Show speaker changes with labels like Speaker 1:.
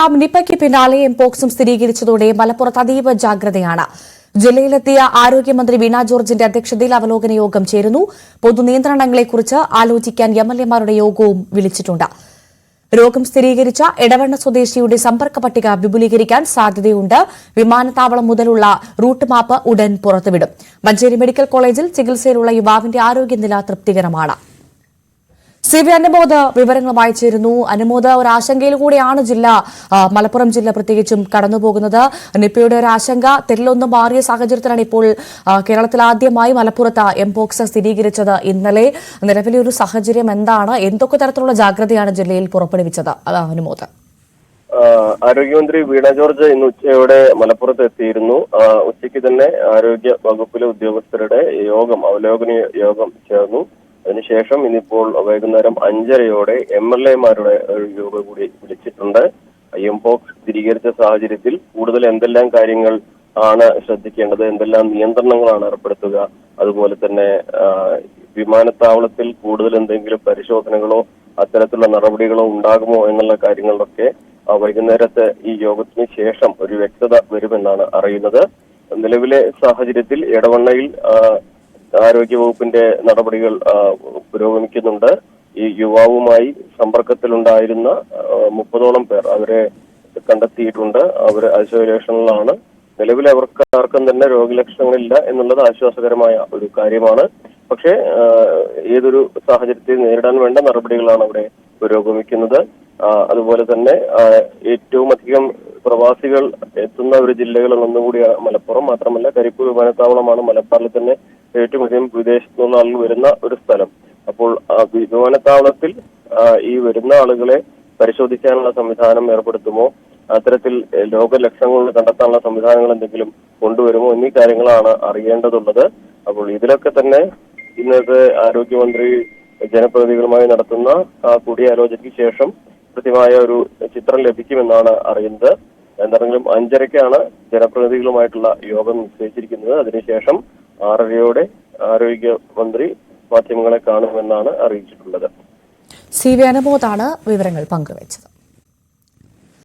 Speaker 1: രണ്ടാം നിപയ്ക്ക് പിന്നാലെ എംപോക്സും സ്ഥിരീകരിച്ചതോടെ മലപ്പുറത്ത് അതീവ ജാഗ്രതയാണ്. ജില്ലയിലെത്തിയ ആരോഗ്യമന്ത്രി വീണ ജോർജിന്റെ അധ്യക്ഷതയിൽ അവലോകന യോഗം ചേരുന്നു. പൊതുനിയന്ത്രണങ്ങളെക്കുറിച്ച് ആലോചിക്കാൻ എംഎൽഎമാരുടെ യോഗവും വിളിച്ചിട്ടുണ്ട്. രോഗം സ്ഥിരീകരിച്ച എടവണ്ണ സ്വദേശിയുടെ സമ്പർക്ക പട്ടിക വിപുലീകരിക്കാൻ സാധ്യതയുണ്ട്. വിമാനത്താവളം മുതലുള്ള റൂട്ട് മാപ്പ് ഉടൻ പുറത്തുവിടും. മഞ്ചേരി മെഡിക്കൽ കോളേജിൽ ചികിത്സയിലുള്ള യുവാവിന്റെ ആരോഗ്യനില തൃപ്തികരമാണ്. സി.വി. അനുമോദ് വിവരങ്ങളുമായി ചേരുന്നു. അനുമോദ്, ഒരു ആശങ്കയിൽ കൂടിയാണ് മലപ്പുറം ജില്ല പ്രത്യേകിച്ചും കടന്നുപോകുന്നത്. നിപ്പയുടെ ഒരു ആശങ്ക തെല്ലൊന്നും മാറിയ സാഹചര്യത്തിലാണ് ഇപ്പോൾ കേരളത്തിൽ ആദ്യമായി മലപ്പുറത്ത് എംപോക്സ് സ്ഥിരീകരിച്ചത്. ഇന്നലെ നിലവിലെ ഒരു സാഹചര്യം എന്താണ്? എന്തൊക്കെ തരത്തിലുള്ള ജാഗ്രതയാണ് ജില്ലയിൽ പുറപ്പെടുവിച്ചത്? അനുമോദ്.
Speaker 2: ആരോഗ്യമന്ത്രി വീണ ജോർജ് ഇന്ന് ഉച്ചയോടെ മലപ്പുറത്ത് എത്തിയിരുന്നു. ഉച്ചയ്ക്ക് തന്നെ ആരോഗ്യ വകുപ്പിലെ ഉദ്യോഗസ്ഥരുടെ അവലോകന യോഗം ചേർന്നു. അതിനുശേഷം ഇന്നിപ്പോൾ വൈകുന്നേരം 5:30 എംഎൽഎമാരുടെ ഒരു യോഗം കൂടി വിളിച്ചിട്ടുണ്ട്. എംപോക്സ് സ്ഥിരീകരിച്ച സാഹചര്യത്തിൽ കൂടുതൽ എന്തെല്ലാം കാര്യങ്ങൾ ആണ് ശ്രദ്ധിക്കേണ്ടത്, എന്തെല്ലാം നിയന്ത്രണങ്ങളാണ് ഏർപ്പെടുത്തുക, അതുപോലെ തന്നെ വിമാനത്താവളത്തിൽ കൂടുതൽ എന്തെങ്കിലും പരിശോധനകളോ അത്തരത്തിലുള്ള നടപടികളോ ഉണ്ടാകുമോ എന്നുള്ള കാര്യങ്ങളിലൊക്കെ വൈകുന്നേരത്തെ ഈ യോഗത്തിന് ശേഷം ഒരു വ്യക്തത വരുമെന്നാണ് അറിയുന്നത്. നിലവിലെ സാഹചര്യത്തിൽ എടവണ്ണയിൽ ആരോഗ്യവകുപ്പിന്റെ നടപടികൾ പുരോഗമിക്കുന്നുണ്ട്. ഈ യുവാവുമായി സമ്പർക്കത്തിലുണ്ടായിരുന്ന 30ഓളം പേർ അവരെ കണ്ടെത്തിയിട്ടുണ്ട്. അവർ ഐസൊലേഷനിലാണ്. നിലവിൽ അവർക്ക് ആർക്കും തന്നെ രോഗലക്ഷണങ്ങളില്ല എന്നുള്ളത് ആശ്വാസകരമായ ഒരു കാര്യമാണ്. പക്ഷേ ഏതൊരു സാഹചര്യത്തെ നേരിടാൻ വേണ്ട നടപടികളാണ് അവിടെ പുരോഗമിക്കുന്നത്. അതുപോലെ തന്നെ ഏറ്റവും അധികം പ്രവാസികൾ എത്തുന്ന ഒരു ജില്ലകളിൽ ഒന്നുകൂടി മലപ്പുറം. മാത്രമല്ല കരിപ്പൂർ വിമാനത്താവളമാണ് മലബാറിൽ തന്നെ ഏറ്റവും അധികം വിദേശത്തു നിന്നുള്ള ആളുകൾ വരുന്ന ഒരു സ്ഥലം. അപ്പോൾ വിമാനത്താവളത്തിൽ ഈ വരുന്ന ആളുകളെ പരിശോധിക്കാനുള്ള സംവിധാനം ഏർപ്പെടുത്തുമോ, അത്തരത്തിൽ രോഗലക്ഷണങ്ങൾ കണ്ടെത്താനുള്ള സംവിധാനങ്ങൾ എന്തെങ്കിലും കൊണ്ടുവരുമോ എന്നീ കാര്യങ്ങളാണ് അറിയേണ്ടതുള്ളത്. അപ്പോൾ ഇതിലൊക്കെ തന്നെ ഇന്നത്തെ ആരോഗ്യമന്ത്രി ജനപ്രതിനിധികളുമായി നടത്തുന്ന കൂടിയാലോചനയ്ക്ക് ശേഷം കൃത്യമായ ഒരു ചിത്രം ലഭിക്കുമെന്നാണ് അറിയുന്നത്. എന്താണെങ്കിലും 5:30 ജനപ്രതിനിധികളുമായിട്ടുള്ള യോഗം നിശ്ചയിച്ചിരിക്കുന്നത്. അതിനുശേഷം 6:30 ആരോഗ്യമന്ത്രി മാധ്യമങ്ങളെ കാണുമെന്നാണ് അറിയിച്ചിട്ടുള്ളത്.
Speaker 1: സി.വി. അനുമോദാണ് വിവരങ്ങൾ പങ്കുവച്ചത്.